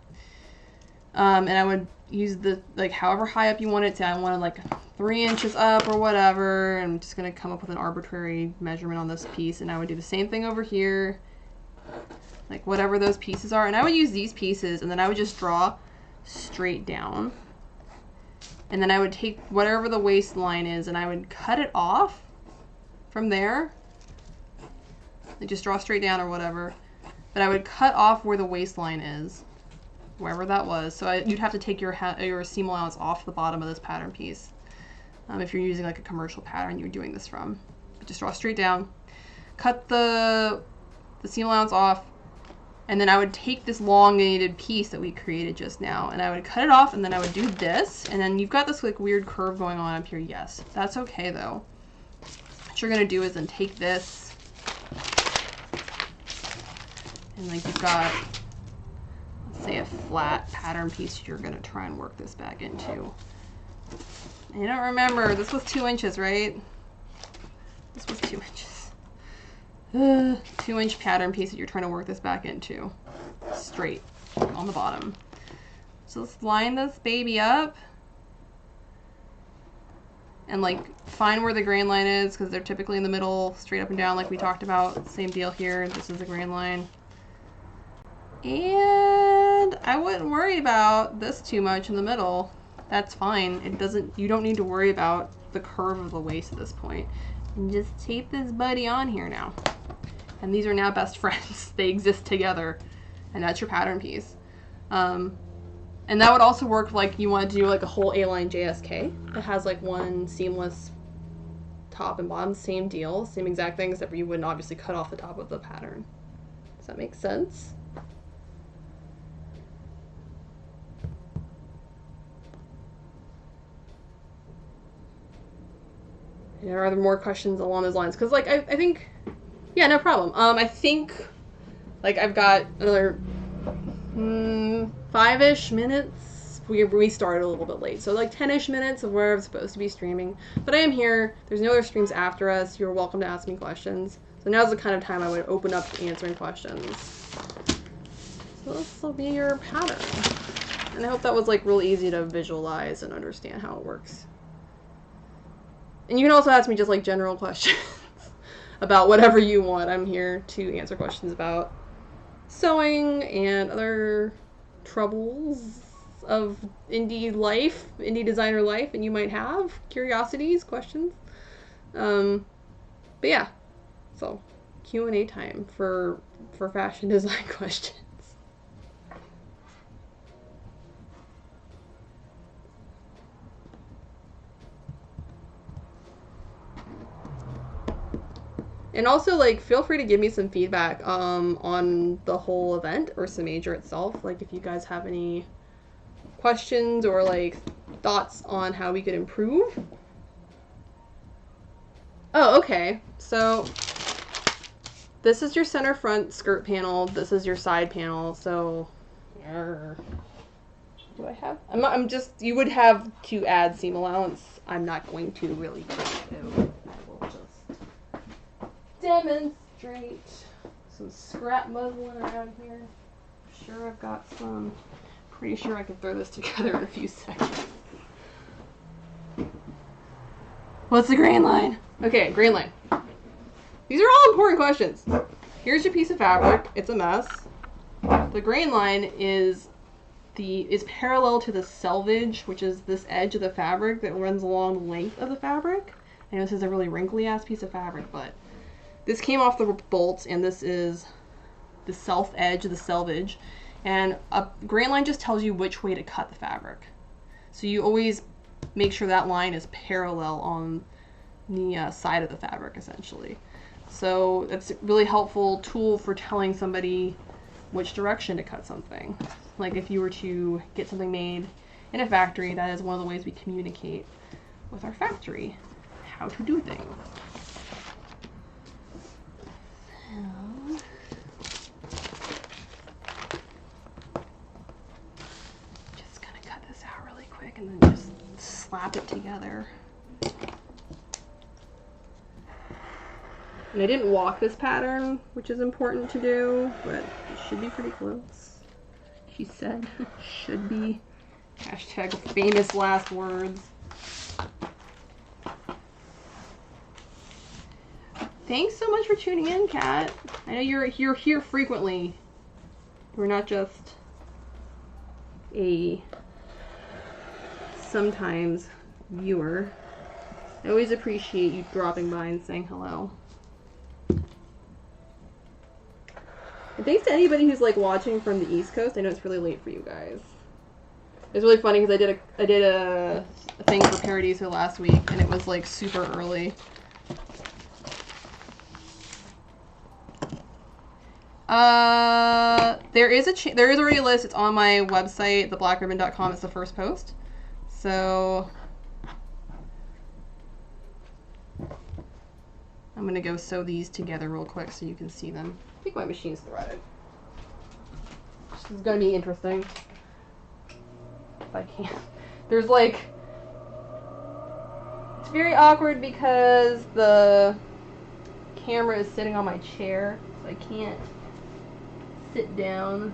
and I would use the like however high up you want it to. I wanted like 3 inches up or whatever. I'm just gonna come up with an arbitrary measurement on this piece, and I would do the same thing over here, like whatever those pieces are, and I would use these pieces, and then I would just draw straight down. And then I would take whatever the waistline is and I would cut it off from there. Like just draw straight down or whatever. But I would cut off where the waistline is, wherever that was. So you'd have to take your seam allowance off the bottom of this pattern piece. If you're using like a commercial pattern you're doing this from. But just draw straight down. Cut the seam allowance off. And then I would take this elongated piece that we created just now, and I would cut it off, and then I would do this, and then you've got this like weird curve going on up here. Yes, that's okay though. What you're gonna do is then take this, and like you've got, let's say, a flat pattern piece you're gonna try and work this back into. And you don't remember, this was 2 inches, right? This was 2 inches. 2-inch pattern piece that you're trying to work this back into, straight on the bottom. So let's line this baby up and like find where the grain line is, because they're typically in the middle, straight up and down like we talked about. Same deal here. This is the grain line. And I wouldn't worry about this too much in the middle. That's fine. You don't need to worry about the curve of the waist at this point. And just tape this buddy on here now. and these are now best friends. They exist together, and that's your pattern piece. And that would also work like you want to do like a whole A-line JSK that has like one seamless top and bottom, same deal, same exact thing, except for you wouldn't obviously cut off the top of the pattern. Does that make sense? Are there more questions along those lines? Because like I think, yeah, no problem. I think like I've got another 5-ish minutes. We started a little bit late, so like 10-ish minutes of where I'm supposed to be streaming. But I am here. There's no other streams after us. You're welcome to ask me questions. So now's the kind of time I would open up to answering questions. So this will be your pattern. And I hope that was like really easy to visualize and understand how it works. And you can also ask me just like general questions about whatever you want. I'm here to answer questions about sewing and other troubles of indie life, indie designer life, and you might have curiosities, questions. But yeah, so Q&A time for fashion design questions. And also, like, feel free to give me some feedback on the whole event or Semager itself. Like, if you guys have any questions or, like, thoughts on how we could improve. Oh, okay. So, this is your center front skirt panel. This is your side panel. So, do I have? I'm just, you would have to add seam allowance. I'm not going to really break it out. I will just demonstrate some scrap muslin around here. I'm sure I've got some. Pretty sure I can throw this together in a few seconds. What's the grain line? Okay, grain line. These are all important questions. Here's your piece of fabric. It's a mess. The grain line is parallel to the selvage, which is this edge of the fabric that runs along the length of the fabric. I know this is a really wrinkly ass piece of fabric, but this came off the bolts, and this is the self edge of the selvage. And a grain line just tells you which way to cut the fabric. So you always make sure that line is parallel on the side of the fabric, essentially. So it's a really helpful tool for telling somebody which direction to cut something. Like if you were to get something made in a factory, that is one of the ways we communicate with our factory how to do things. Just gonna cut this out really quick and then just slap it together. And I didn't walk this pattern, which is important to do, but it should be pretty close. She said, should be. Hashtag famous last words. Thanks so much for tuning in, Kat. I know you're here frequently. We're not just a sometimes viewer. I always appreciate you dropping by and saying hello. And thanks to anybody who's like watching from the East Coast. I know it's really late for you guys. It's really funny because I did a thing for Paradiso last week, and it was like super early. There is already a list. It's on my website, theblackribbon.com. It's the first post. So I'm gonna go sew these together real quick so you can see them. I think my machine's threaded. This is gonna be interesting. If I can't. There's like, it's very awkward because the camera is sitting on my chair, so I can't sit down.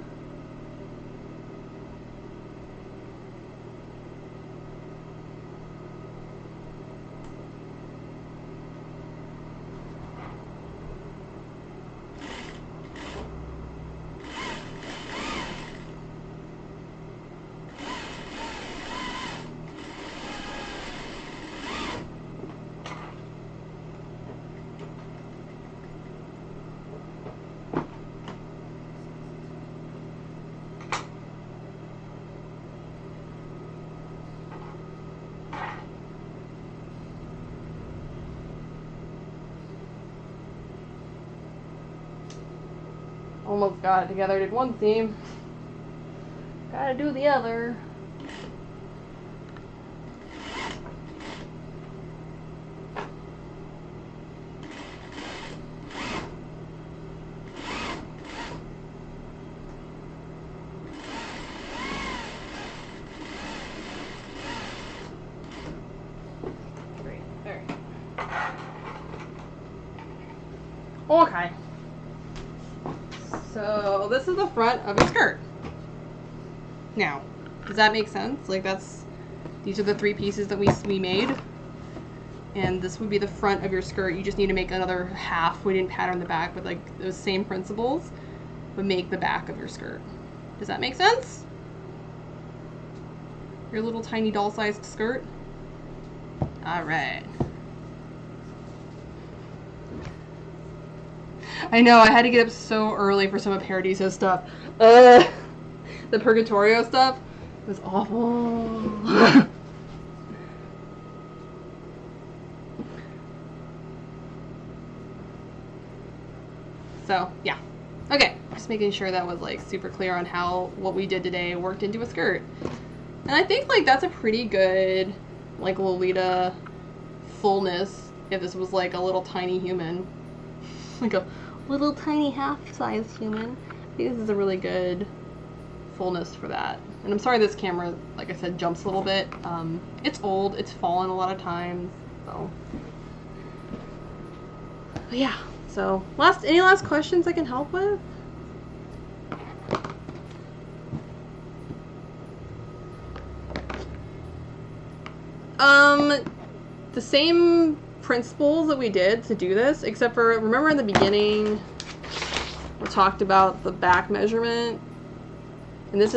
Almost got it together. Did one seam. Gotta do the other. Okay. So this is the front of a skirt. Now, does that make sense? Like these are the 3 pieces that we made. And this would be the front of your skirt. You just need to make another half. We didn't pattern the back, but like those same principles would make the back of your skirt. Does that make sense? Your little tiny doll-sized skirt? All right. I know, I had to get up so early for some of Paradiso stuff. The Purgatorio stuff was awful. So, yeah. Okay, just making sure that was like super clear on how what we did today worked into a skirt. And I think like that's a pretty good like Lolita fullness if this was like a little tiny human. Like a little tiny half-sized human. I think this is a really good fullness for that. And I'm sorry this camera, like I said, jumps a little bit. It's old, it's fallen a lot of times, so. But yeah, so any last questions I can help with? The same principles that we did to do this, except for, remember in the beginning we talked about the back measurement, and this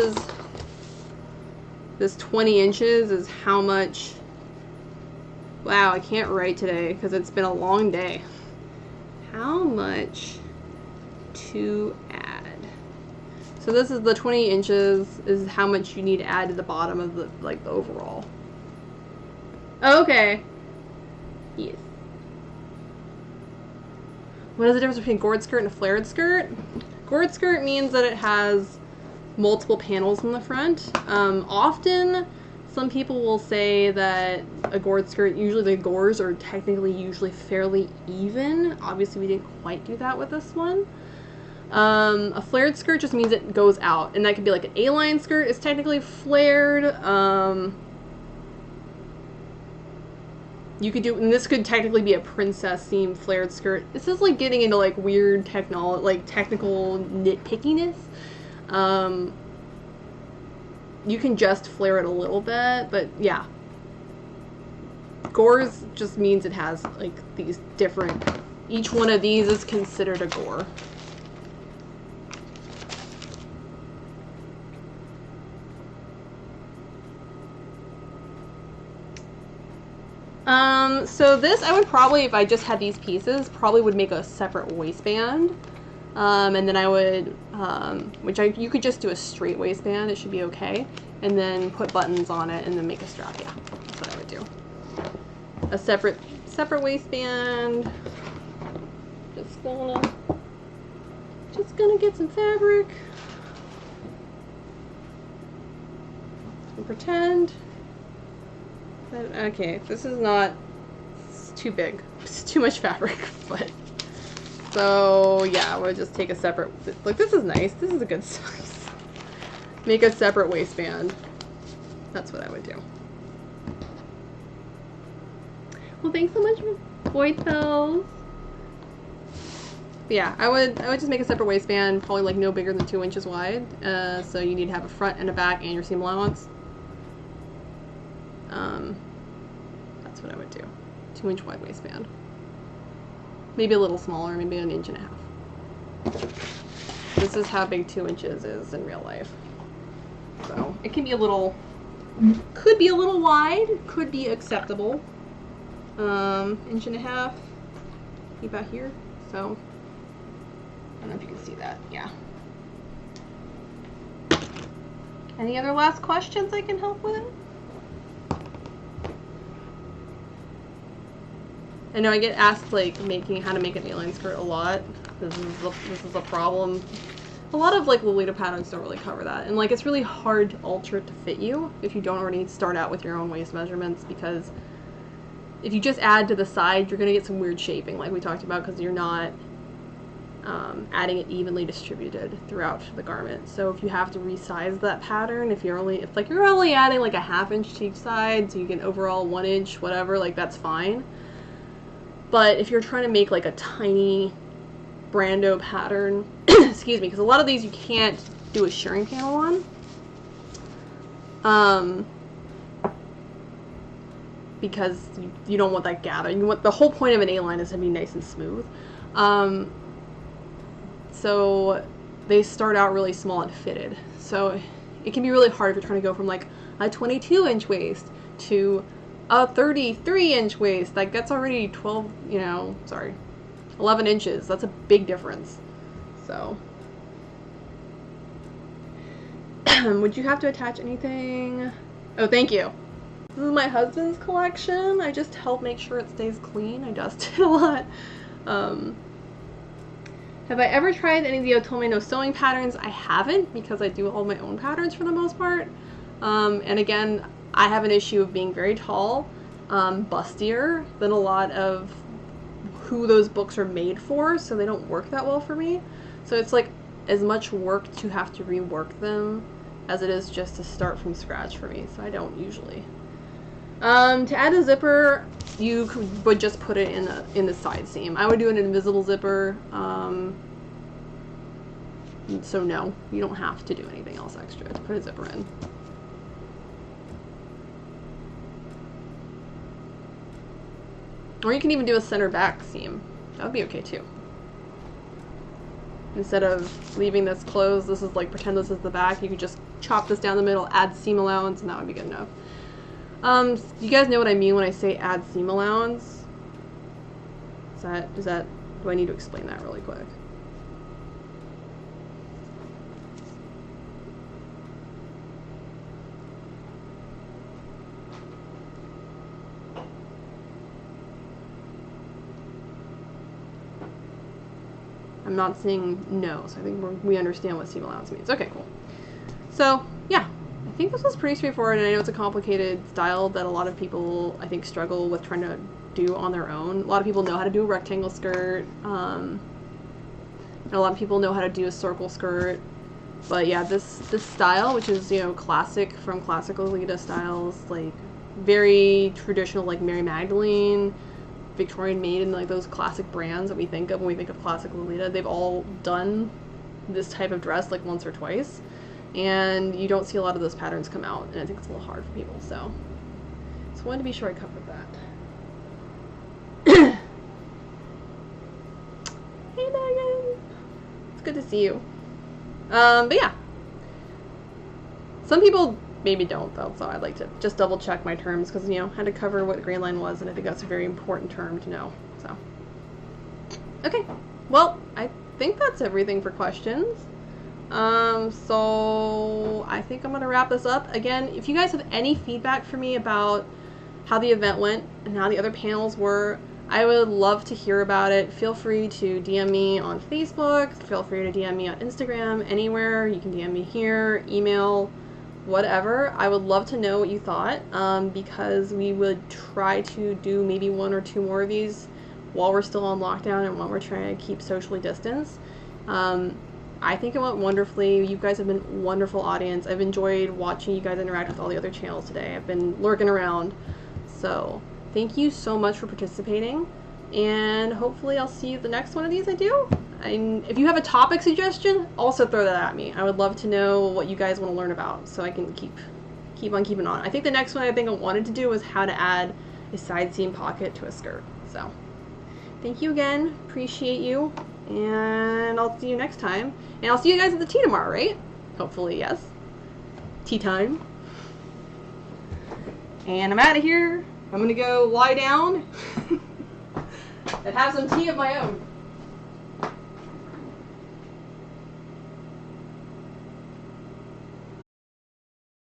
20 inches is how much, wow, I can't write today because it's been a long day, how much to add. So this is the 20 inches is how much you need to add to the bottom of the, like, the overall. Oh, okay. Yes. What is the difference between a gored skirt and a flared skirt? Gored skirt means that it has multiple panels in the front. Often, some people will say that a gored skirt, usually the gores are technically usually fairly even. Obviously, we didn't quite do that with this one. A flared skirt just means it goes out, and that could be like an A-line skirt. It's technically flared. You could do, and this could technically be a princess seam flared skirt. This is like getting into like weird technical nitpickiness. You can just flare it a little bit, but yeah. Gores just means it has like these different, each one of these is considered a gore. So this, I would probably, if I just had these pieces, probably would make a separate waistband. And then I would, you could just do a straight waistband, it should be okay. And then put buttons on it and then make a strap, yeah. That's what I would do. A separate waistband. Just gonna get some fabric. And pretend. Okay, this is not, it's too big. It's too much fabric, but. So, yeah, I would just take a separate, like, this is nice. This is a good size. Make a separate waistband. That's what I would do. Well, thanks so much for voice bells. Yeah, I would just make a separate waistband, probably like no bigger than 2 inches wide. So you need to have a front and a back and your seam allowance. That's what I would do. 2-inch wide waistband. Maybe a little smaller, maybe 1.5 inches. This is how big 2 inches is in real life. So it can be a little, could be a little wide, could be acceptable. 1.5 inches, about here. So I don't know if you can see that. Yeah. Any other last questions I can help with? I know I get asked like how to make an A-line skirt a lot. This is a problem a lot of like Lolita patterns don't really cover that, and like it's really hard to alter it to fit you if you don't already start out with your own waist measurements, because if you just add to the side, you're gonna get some weird shaping like we talked about, because you're not adding it evenly distributed throughout the garment. So if you have to resize that pattern, if you're only adding like a 1/2 inch to each side, so you get overall 1 inch, whatever, like that's fine. But if you're trying to make like a tiny Brando pattern, excuse me, because a lot of these you can't do a shirring panel on, because you don't want that gather. You want, the whole point of an A-line is to be nice and smooth. So they start out really small and fitted. So it can be really hard if you're trying to go from like a 22-inch waist to a 33-inch waist. Like that's already 11 inches. That's a big difference. So would you have to attach anything? Oh, thank you. This is my husband's collection. I just help make sure it stays clean. I dust it a lot. Have I ever tried any of the Otome no Sewing patterns? I haven't, because I do all my own patterns for the most part. And again, I have an issue of being very tall, bustier than a lot of who those books are made for, so they don't work that well for me. So it's like as much work to have to rework them as it is just to start from scratch for me, so I don't usually. To add a zipper, you would just put it in the side seam. I would do an invisible zipper, so no, you don't have to do anything else extra to put a zipper in. Or you can even do a center back seam. That would be okay too. Instead of leaving this closed, this is like, pretend this is the back, you could just chop this down the middle, add seam allowance, and that would be good enough. You guys know what I mean when I say add seam allowance? Do I need to explain that really quick? I'm not saying no, so I think we understand what seam allowance means. Okay, cool. So, yeah. I think this was pretty straightforward, and I know it's a complicated style that a lot of people, I think, struggle with trying to do on their own. A lot of people know how to do a rectangle skirt, and a lot of people know how to do a circle skirt, but yeah, this style, which is, you know, classic from classical Lolita styles, like very traditional, like Mary Magdalene, Victorian Maiden, like those classic brands that we think of when we think of classical Lolita, they've all done this type of dress like once or twice. And you don't see a lot of those patterns come out, and I think it's a little hard for people, so just wanted to be sure I covered that. Hey Megan! It's good to see you. But yeah. Some people maybe don't, though, so I'd like to just double check my terms, because, you know, I had to cover what Grand Line was, and I think that's a very important term to know, so. Okay, well, I think that's everything for questions. So I think I'm going to wrap this up. Again, if you guys have any feedback for me about how the event went and how the other panels were, I would love to hear about it. Feel free to DM me on Facebook, feel free to DM me on Instagram, anywhere. You can DM me here, email, whatever. I would love to know what you thought, because we would try to do maybe 1 or 2 more of these while we're still on lockdown and while we're trying to keep socially distanced. I think it went wonderfully. You guys have been a wonderful audience. I've enjoyed watching you guys interact with all the other channels today. I've been lurking around. So thank you so much for participating, and hopefully I'll see you at the next one of these I do. And if you have a topic suggestion, also throw that at me. I would love to know what you guys want to learn about, so I can keep on keeping on. I think the next one I wanted to do was how to add a side seam pocket to a skirt. So thank you again. Appreciate you. And I'll see you next time. And I'll see you guys at the tea tomorrow, right? Hopefully, yes. Tea time. And I'm out of here. I'm gonna go lie down and have some tea of my own.